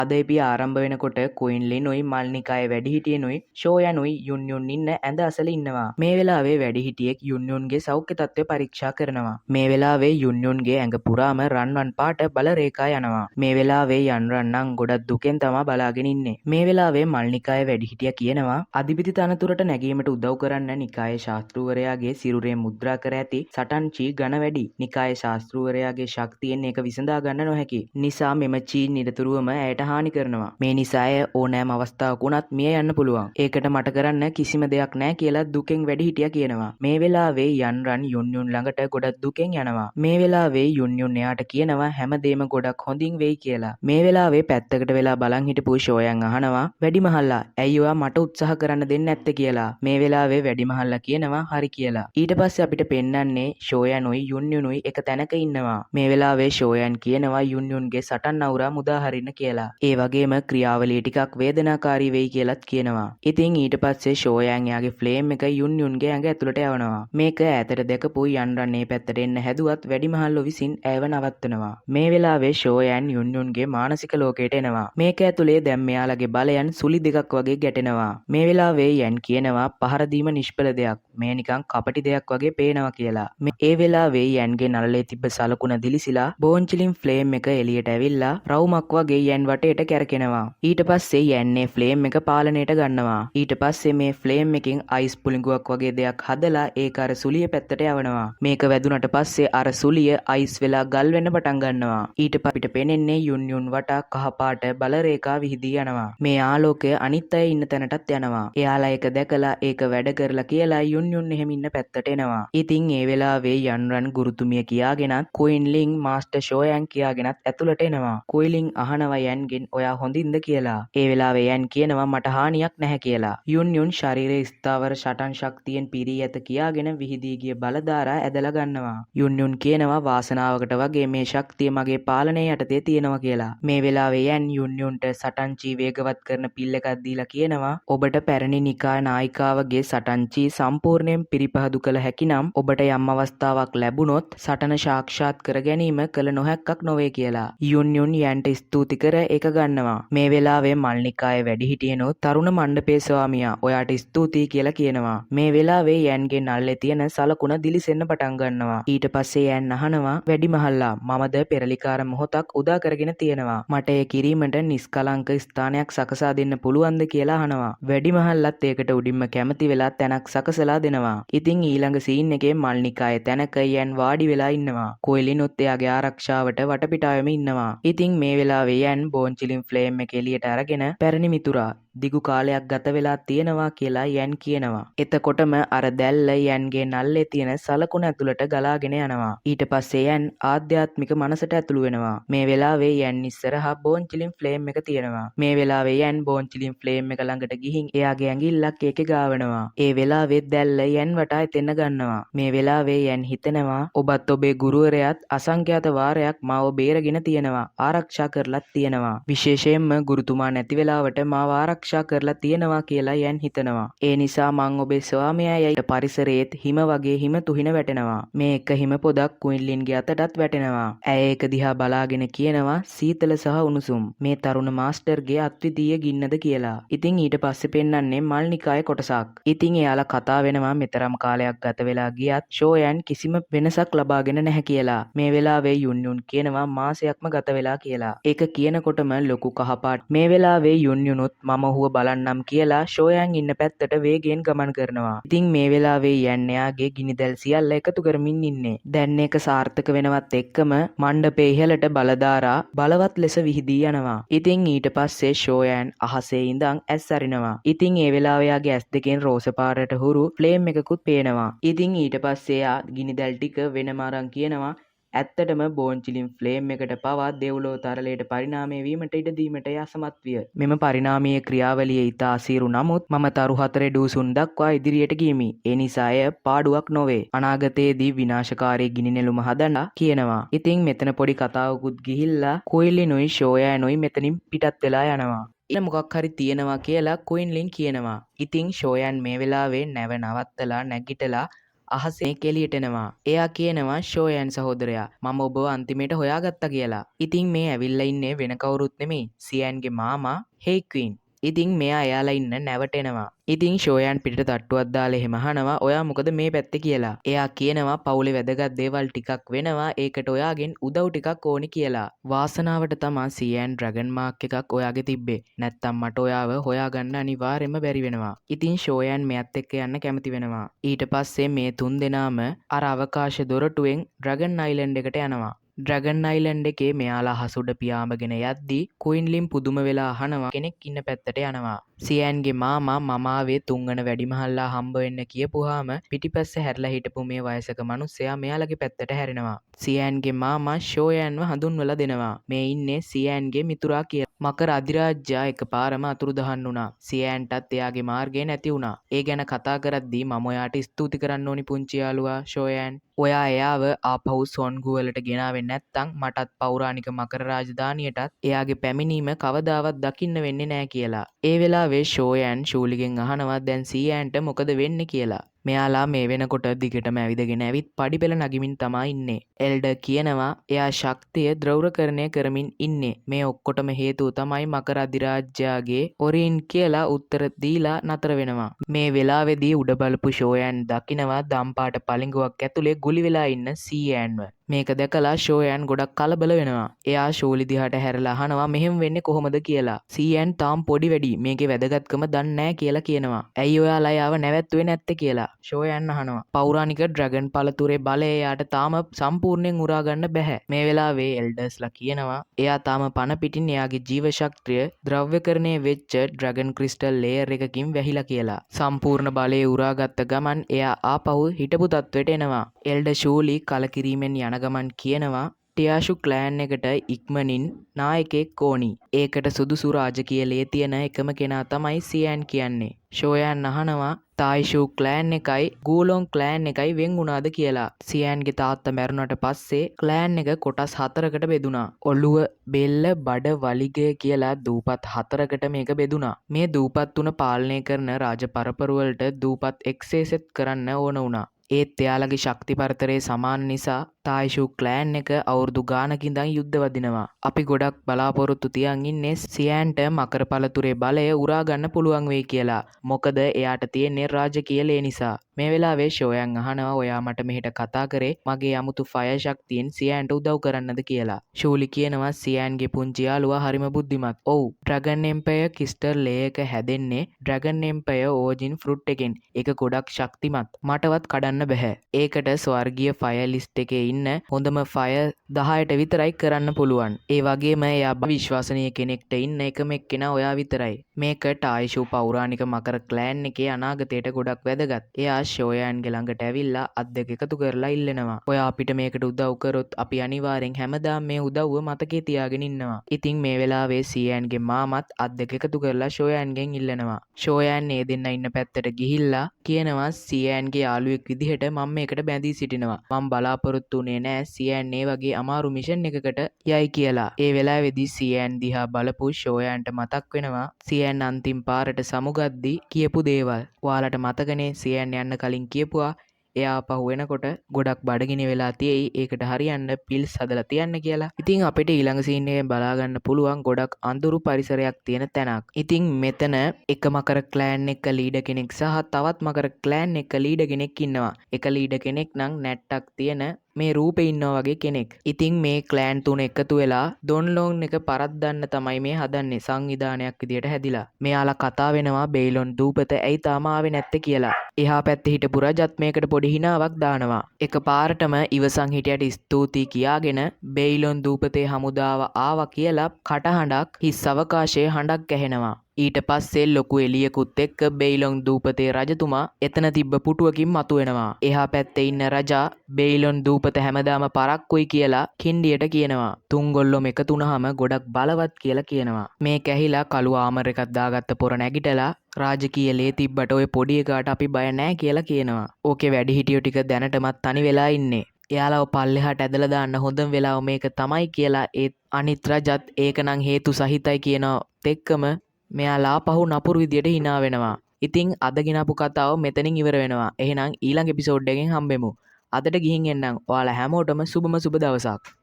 අද එපි ආරම්භ වෙනකොට කුයින්ලිනුයි මල්නිකායේ වැඩිහිටියනුයි ෂෝයනුයි යුන්යුන් ඉන්න ඇඳ අසල ඉන්නවා. මේ වෙලාවේ වැඩිහිටියෙක් යුන්යුන්ගේ සෞඛ්‍ය තත්ත්වය පරීක්ෂා කරනවා. මේ වෙලාවේ යුන්යුන්ගේ ඇඟ පුරාම රන්වන් පාට බල රේඛා යනවා. මේ වෙලාවේ යන්රන් නම් ගොඩක් දුකෙන් තමා බලාගෙන ඉන්නේ. මේ වෙලාවේ මල්නිකායේ වැඩිහිටියා කියනවා අධිපති තනතුරට නැගීමට උදව් කරන්න නිකායේ ශාස්ත්‍රූවරයාගේ සිරුරේ මුද්‍රා කර ඇති සටන් චී ඝන වැඩි. නිකායේ ශාස්ත්‍රූවරයාගේ ශක්තියෙන් ඒක විසඳා ගන්න නොහැකි. නිසා මෙම චී නිරතුරුවම ඇයට හානි කරනවා. මේ නිසා ඇය ඕනෑම අවස්ථාවක වුණත් මිය යන්න පුළුවන්. ඒකට මට කරන්න කිසිම දෙයක් නැහැ කියලා දුකෙන් වැඩිහිටියා කියනවා. මේ වෙලාවේ යන්රන් යුන්යුන් ළඟට ගොඩක් දුකෙන් යනවා. මේ වෙලාවේ යුන්යුන් එයාට කියනවා හැමදේම ගොඩක් හොඳින් වෙයි කියලා. මේ වෙලාවේ පැත්තකට වෙලා බලන් හිටපු ෂෝයන් අහනවා වැඩිමහල්ලා ඇයි ඔයා මට උත්සාහ කරන්න දෙන්නේ නැත්තේ කියලා. මේ වෙලාවේ වැඩිමහල්ලා කියනවා හරි කියලා. ඊට පස්සේ අපිට පෙන්වන්නේ ෂෝයනුයි යුන්යුනුයි එක තැනක ඉන්නවා. මේ වෙලාවේ ෂෝයන් කියනවා යුන්යුන්ගේ සටන් අවුරා මුදා හරින්න කියලා. ඒ වගේම ක්‍රියාවලිය ටිකක් වේදනාකාරී වෙයි කියලාත් කියනවා. ඉතින් ඊට පස්සේ ෂෝයන් එයාගේ ෆ්ලේම් එක යුන්යුන්ගේ ඇඟ ඇතුළට යවනවා. මේක ඈතට දැකපු යන්රන් මේ පැත්තට එන්න හැදුවත් වැඩිමහල්ලෝ විසින් ඇයව නවත්තනවා. මේ වෙලාවේ ෂෝයන් යුන්යුන්ගේ මානසික ලෝකයට එනවා. මේක ඇතුලේ දැන් මෙයාලගේ බලයන් සුලි දෙකක් වගේ ගැටෙනවා. මේ වෙලාවේ යන් කියනවා පහර දීම නිෂ්ඵල දෙයක්. මේ නිකන් කපටි දෙයක් වගේ පේනවා කියලා. ඒ වෙලාවේ යන්ගේ නළලේ තිබ්බ සලකුණ දිලිසිලා බෝන්චිලින් ෆ්ලේම් එක එළියට ඇවිල්ලා රවුමක් වගේ යන් වටේට කැරකෙනවා. ඊට පස්සේ යන්නේ ෆ්ලේම් එක පාලනයට ගන්නවා. ඊට පස්සේ මේ ෆ්ලේම් එකෙන් අයිස් පුලිඟුවක් වගේ දෙයක් හදලා ඒක අර සුලිය පැත්තට යවනවා. මේක වැදුනට පස්සේ අර සුලිය අයිස් වෙලා ගල් වෙන්න පටන් ගන්නවා. ඊට අපිට පේන්නේ යුන්යුන් වටා කහපාට බල රේඛා විහිදී යනවා. මේ ආලෝකය අනිත් අය ඉන්න තැනටත් යනවා. එයාලා ඒක දැකලා ඒක වැඩ කරලා කියලා යුන්යුන් එහෙම ඉන්න පැත්තට එනවා. ඉතින් ඒ වෙලාවේ යන්රන් ගුරුතුමිය කියාගෙනත් කුයින්ලින් මාස්ටර් ෂෝයන් කියාගෙනත් ඇතුළට එනවා. කුයිලින් අහනවා යන්ගෙන් ඔයා හොඳින්ද කියලා. ඒ වෙලාවේ යන් කියනවා මට හානියක් නැහැ කියලා. යුන්යුන් ශරීරයේ ස්ථාවර සටන් ශක්තියෙන් පිරී ඇත කියාගෙන විහිදී ගිය බලධාරා ඇදලා ගන්නවා. යුන්යුන් කියනවා වාසනාවකට වගේ මේ ශක්තිය මගේ පාලනය යටතේ තියෙනවා කියලා. මේ වෙලාවේ යන් යුන්යුන්ට සටන් චී වේගවත් කරන පිල් එකක් දීලා කියනවා ඔබට පැරණි නිකාය නායිකාවගේ සටන් චී සම්පූර්ණයෙන් පිරිපහදු කළ හැකි නම් ඔබට යම් අවස්ථාවක් ලැබුණොත් සටන සාක්ෂාත් කර ගැනීම කළ නොහැක්කක් නොවේ කියලා. යුන්යුන් යන්ට ස්තුති කර ඒක ගන්නවා. මේ වෙලාවේ මල්නිකායේ වැඩිහිටියනෝ තරුණ මණ්ඩපේ ස්වාමියා ඔයාට ස්තුතියි කියලා කියනවා. මේ වෙලාවේ යන්ගේ නල්ලේ තියෙන සලකුණ දිලිසෙන්න පටන් ගන්නවා. ඊට පස්සේ යන් අහනවා වැඩිමහල්ලා මමද පෙරලිකාර මොහොතක් උදා කරගෙන තියෙනවා. මට ඒ කිරීමට නිස්කලංක ස්ථානයක් සකසා දෙන්න පුළුවන්ද කියලා අහනවා. වැඩිමහල්ලත් ඒකට උඩින්ම කැමති වෙලා තැනක් සකසලා දෙනවා. ඉතින් ඊළඟ සීන් එකේ මල්නිකායේ තැනක යන් වාඩි වෙලා ඉන්නවා. කොයිලිනුත් එයාගේ ආරක්ෂාවට වටපිටාවෙම ඉන්නවා. ඉතින් මේ වෙලාවේ යන් බෝන්චිලින් ෆ්ලේම් එක එළියට අරගෙන පැරණි මිතුරා දිගු කාලයක් ගත වෙලා තියෙනවා කියලා යන් කියනවා. එතකොටම අර දැල්ල යන්ගේ නල්ලේ තියෙන සලකුණ ඇතුළට ගලාගෙන යනවා. ඊට පස්සේ යන් ආධ්‍යාත්මික මනසට ඇතුළු වෙනවා. මේ වෙලාවේ යන් ඉස්සරහා බෝන්චිලින් ෆ්ලේම් එක තියෙනවා. මේ වෙලාවේ යන් බෝන්චිලින් ෆ්ලේම් එක ළඟට ගිහින් එයාගේ ඇඟිල්ලක් ඒකේ ගාවනවා. ඒ වෙලාවේ දැල්ල යන් වටා එතෙන්න ගන්නවා. මේ වෙලාවේ යන් හිතනවා ඔබත් ඔබේ ගුරුවරයාත් අසංඛ්‍යාත වාරයක් මාව බේරගෙන තියෙනවා. ආරක්ෂා කරලත් තියෙනවා. විශේෂයෙන්ම ගුරුතුමා නැති වෙලාවට මාව ආරක්ෂා කරලා තියෙනවා කියලා යන් හිතනවා. ඒ නිසා මං ඔබේ ස්වාමියායි පරිසරයේත් හිම වගේ හිම තුහින වැටෙනවා. මේ එක හිම පොදක් කුයින්ලින්ගේ අතටත් වැටෙනවා. ඇය ඒක දිහා බලාගෙන කියනවා සීතල සහ උණුසුම් මේ තරුණ මාස්ටර්ගේ අත්විදීය ගින්නද කියලා. ඉතින් ඊට පස්සේ පෙන්වන්නේ මල්නිකායේ කොටසක්. ඉතින් එයාලා කතා වෙනවා මෙතරම් කාලයක් ගත වෙලා ගියත් ෂෝයන් කිසිම වෙනසක් ලබාගෙන නැහැ කියලා. මේ වෙලාවේ යුන්යුන් කියනවා මාසයක්ම ගත වෙලා කියලා. ඒක කියනකොටම ලොකු කහපාට මේ වෙලාවේ යුන්යුනුත් මම ඔහුව බලන්නම් කියලා ෂෝයන් ඉන්න පැත්තට වේගයෙන් ගමන් කරනවා. ඉතින් මේ වෙලාවේ යන් එයාගේ ගිනිදැල් සියල්ල එකතු කරමින් ඉන්නේ. දැන් ඒක සාර්ථක වෙනවත් එක්කම මණ්ඩපේ ඉහළට බලධාරා බලවත් ලෙස විහිදී යනවා. ඉතින් ඊට පස්සේ ෂෝයන් අහසේ ඉඳන් ඇස් අරිනවා. ඉතින් ඒ වෙලාවේ යාගේ ඇස් දෙකෙන් රෝස පාටට හුරු ෆ්ලේම් එකකුත් පේනවා. ඉතින් ඊට පස්සේ යා ගිනිදැල් ටික වෙනම අරන් කියනවා ඇත්තටම බෝන්චිලින් ෆ්ලේම් එකට පවා දෙව්ලොව තරලයට පරිණාමය වීමට ඉඩ දීමට අසමත් විය. මෙම පරිණාමීය ක්‍රියාවලිය ඉතා අසීරු නමුත් මම තරු 4 ඩූසුන් දක්වා ඉදිරියට ගියමි. ඒ නිසා එය පාඩුවක් නොවේ. අනාගතයේදී විනාශකාරී ගිනි නෙළුම හදන්න කියනවා. ඉතින් මෙතන පොඩි කතාවකුත් ගිහිල්ලා කුයිලිනුයි ෂෝයනුයි මෙතනින් පිටත් වෙලා යනවා. ඊළ මොකක් හරි තියෙනවා කියලා කුයින්ලින් කියනවා. ඉතින් ෂෝයන් මේ වෙලාවේ නැව නවත්තලා නැගිටලා අහසේ කෙලියට එනවා. එයා කියනවා ෂෝයන් සහෝදරයා මම ඔබව අන්තිමේට හොයාගත්තා කියලා. ඉතින් මේ ඇවිල්ලා ඉන්නේ වෙන කවුරුත් නෙමෙයි සියන්ගේ මාමා හේ ක්වීන්. ඉතින් මෙයා එයාලා ඉන්න නැවට එනවා. ඉතින් ෂෝයන් පිටට තට්ටුවක් දාලා එහෙම අහනවා ඔයා මොකද මේ පැත්තේ කියලා. එයා කියනවා පවුලේ වැදගත් දේවල් ටිකක් වෙනවා ඒකට ඔයාගෙන් උදව් ටිකක් ඕනි කියලා. වාසනාවට තමා සියන් ඩ්‍රැගන් මාක් එකක් ඔයාගේ තිබ්බේ. නැත්තම් මට ඔයාව හොයාගන්න අනිවාර්යෙන්ම බැරි වෙනවා. ඉතින් ෂෝයන් මෙයත් එක්ක යන්න කැමති වෙනවා. ඊට පස්සේ මේ තුන් දෙනාම අර අවකාශ දොරටුවෙන් ඩ්‍රැගන් අයිලන්ඩ් එකට යනවා. ඩ්‍රැගන් අයිලන්ඩ් එකේ මෙයාලා හසුඩ පියාඹගෙන යද්දී කුයින්ලින් පුදුම වෙලා අහනවා කෙනෙක් ඉන්න පැත්තට යනවා. සියන්ගේ මාමා මමාවේ තුන්වන වැඩිමහල්ලා හම්බ වෙන්න කියපුවාම පිටිපස්ස හැරිලා හිටපු මේ වයසක මිනිස්සයා මෙයාලගේ පැත්තට හැරෙනවා. සියන්ගේ මාමා ෂෝයන්ව හඳුන්වලා දෙනවා. මේ ඉන්නේ සියන්ගේ මිතුරා කියලා. මකර අධිරාජ්‍යයා එකපාරම අතුරුදහන් වුණා. සියන්ටත් එයාගේ මාර්ගය නැති වුණා. ඒ ගැන කතා කරද්දී මම ඔයාට ස්තුති කරන්න ඕනි පුංචි යාළුවා ෂෝයන්. ඔයා එයාව ආපහු සොන්ගු වලට ගෙනාවේ නැත්තම් මටත් පෞරාණික මකර රාජධානියටත් එයාගේ පැමිණීම කවදාවත් දකින්න වෙන්නේ නැහැ කියලා. ඒ වෙලාවේ ෂෝයන් ෂූලිගෙන් අහනවා දැන් සීයන්ට මොකද වෙන්නේ කියලා. මෙයාලා මේ වෙනකොට දිගටම ඇවිදගෙන ඇවිත් පඩිපෙළ නගිමින් තමා ඉන්නේ. එල්ඩර් කියනවා එයා ශක්තිය ද්‍රව්‍යකරණය කරමින් ඉන්නේ. මේ ඔක්කොටම හේතුව තමයි මකර අධිරාජ්‍යයාගේ ඔරින් කියලා උත්තර දීලා නතර වෙනවා. මේ වෙලාවේදී උඩ බලපු ෂෝයන් දකිනවා දම්පාට පලිඟුවක් ඇතුලේ ගුලි වෙලා ඉන්න සීයන්ව. මේක දැකලා ෂෝයන් ගොඩක් කලබල වෙනවා. එයා ෂෝලි දිහාට හැරලා අහනවා මෙහෙම වෙන්නේ කොහොමද කියලා. සීයන් තාම පොඩි වැඩි මේකේ වැදගත්කම දන්නේ නැහැ කියලා කියනවා. ඇයි ඔයාලා යාව නැවැත්තුවේ නැත්තේ කියලා. ෂෝයන් අහනවා. පෞරාණික ඩ්‍රැගන් පළතුරේ බලය එයාට තාම සම්පූර්ණයෙන් උරා ගන්න බැහැ. මේ වෙලාවේ එල්ඩර්ස්ලා කියනවා එයා තාම පණ පිටින් එයාගේ ජීව ශක්තිය ද්‍රව්‍යකරණය වෙච්ච ඩ්‍රැගන් ක්‍රිස්ටල් ලේයර් එකකින් වැහිලා කියලා. සම්පූර්ණ බලය උරාගත්ත ගමන් එයා ආපහු හිටපු තත්වෙට එනවා. එල්ඩර් ෂූලි කලකිරීමෙන් යන ගමන් කියනවා ටියාෂු ක්ලෑන් එකට ඉක්මනින් නායකයෙක් ඕනි. ඒකට සුදුසු රාජකීය ලේ තියෙන එකම කෙනා තමයි සියන් කියන්නේ. ෂෝයන් අහනවා තායිෂු ක්ලෑන් එකයි ගූලොන් ක්ලෑන් එකයි වෙන් වුණාද කියලා. සියන්ගේ තාත්තා මැරුණට පස්සේ ක්ලෑන් එක කොටස් 4කට බෙදුණා. ඔළුව, බෙල්ල, බඩ, වලිගය කියලා දූපත් 4කට මේක බෙදුණා. මේ දූපත් තුන පාලනය කරන රාජ පරපුර වලට දූපත් එක්සේසෙත් කරන්න ඕන වුණා. ඒත් එයාලගේ ශක්ති පරතරේ සමාන නිසා තායිෂු ක්ලෑන් එක අවුරුදු ගානකින් ඉඳන් යුද්ධ වදිනවා. අපි ගොඩක් බලාපොරොත්තු තියන් ඉන්නේ සියන්ට මකර පළතුරේ බලය උරා ගන්න පුළුවන් වෙයි කියලා. මොකද එයාට තියෙන්නේ රාජකීය ලේ නිසා. මේ වෙලාවේ ෂෝයන් අහනවා ඔයා මට මෙහෙට කතා කරේ මගේ අමුතු ෆයර් ශක්තියෙන් සියන්ට උදව් කරන්නද කියලා. ෂූලි කියනවා සියන්ගේ පුංචි යාළුවා හරිම බුද්ධිමත්. ඔව් ඩ්‍රැගන් එම්පයර් ක්‍රිස්ටල් ලේ එක හැදෙන්නේ ඩ්‍රැගන් එම්පයර් ඕජින් ෆෘට් එකෙන්. ඒක ගොඩක් ශක්තිමත්. මටවත් කඩන්න බෑ. ඒකට ස්වර්ගීය ෆයර් ලිස්ට් එකේ ඉන්න හොඳම ෆයර් 10ට විතරයි කරන්න පුළුවන්. ඒ වගේම එයා විශ්වාසනීය කෙනෙක්ට ඉන්න එකම එක්කෙනා ඔයා විතරයි. මේක ටායිෂු පෞරාණික මකර ක්ලෑන් එකේ අනාගතයට ගොඩක් වැදගත්. එයා ෂෝයන්ගේ ළඟට ඇවිල්ලා අත් දෙක එකතු කරලා ඉල්ලනවා. ඔයා අපිට මේකට උදව් කරොත් අපි අනිවාර්යෙන් හැමදාම මේ උදව්ව මතකේ තියාගෙන ඉන්නවා. ඉතින් මේ වෙලාවේ සියන්ගේ මාමත් අත් දෙක එකතු කරලා ෂෝයන්ගෙන් ඉල්ලනවා. ෂෝයන් මේ දෙන්න ඉන්න පැත්තට ගිහිල්ලා කියනවා සියන්ගේ යාළුවෙක් විදිහට මම මේකට බැඳී සිටිනවා. මම බලාපොරොත්තු වෙන්නේ නෑ සියන් මේ වගේ අමාරු මිෂන් එකකට යයි කියලා. ඒ වෙලාවේදී සියන් දිහා බලපු ෂෝයන්ට මතක් වෙනවා සියන් අන්තිම පාරට සමුගද්දී කියපු දේවල්. ඔයාලට මතකනේ සියන් යන්න කලින් කියපුවා එයා පහු වෙනකොට ගොඩක් බඩගිනි වෙලා තියෙයි ඒකට හරියන්න පිල්ස් හදලා තියන්න කියලා. ඉතින් අපිට ඊළඟ සීන් එකෙන් බලා ගන්න පුළුවන් ගොඩක් අඳුරු පරිසරයක් තියෙන තැනක්. ඉතින් මෙතන එක මකර ක්ලෑන් එක ලීඩර් කෙනෙක් සහ තවත් මකර ක්ලෑන් එක ලීඩර් කෙනෙක් ඉන්නවා. එක ලීඩර් කෙනෙක් නම් නැට්ටක් තියෙන මේ රූපේ ඉන්නවා වගේ කෙනෙක්. ඉතින් මේ ක්ලෑන් තුන එකතු වෙලා ඩොන්ලොන් එක පරද්දන්න තමයි මේ හදන්නේ සංවිධානයක් විදියට හැදිලා. මෙයාලා කතා වෙනවා බේලොන් දූපත ඇයි තාම ආවේ නැත්තේ කියලා. එහා පැත්තේ හිටපු රජත් මේකට පොඩි හිනාවක් දානවා. එක පාරටම ඉවසන් හිටියට ස්තුතියි කියාගෙන බේලොන් දූපතේ හමුදාව ආවා කියලා කටහඬක් හිස් අවකාශයේ හඬක් ඇහෙනවා. ඊට පස්සේ ලොකු එළියකුත් එක්ක බේලොන් දූපතේ රජතුමා එතන තිබ්බ පුටුවකින් මතුවෙනවා. එහා පැත්තේ ඉන්න රජා බේලොන් දූපත හැමදාම පරක්කුයි කියලා කින්ඩියට කියනවා. තුන්ගොල්ලොම එකතු වුණාම ගොඩක් බලවත් කියලා කියනවා. මේක ඇහිලා කළු ආමර් එකක් දාගත්ත පොර නැගිටලා රාජකීය ලේ තිබ්බට ඔය පොඩි එකාට අපි බය නැහැ කියලා කියනවා. ඕකේ වැඩිහිටියෝ ටික දැනටමත් තනි වෙලා ඉන්නේ. එයාලව පල්ලෙහාට ඇදලා දාන්න හොඳම වෙලාව මේක තමයි කියලා ඒත් අනිත් රජත් ඒක නම් හේතු සහිතයි කියනත් එක්කම මෙයාලා පහු නපුරු විදියට hina වෙනවා. ඉතිං අද ගෙනපු කතාව මෙතනින් ඉවර වෙනවා. එහෙනම් ඊළඟ එපිසෝඩ් එකෙන් හම්බෙමු. අදට ගිහින් එන්නම්. ඔයාලා හැමෝටම සුබම සුබ දවසක්.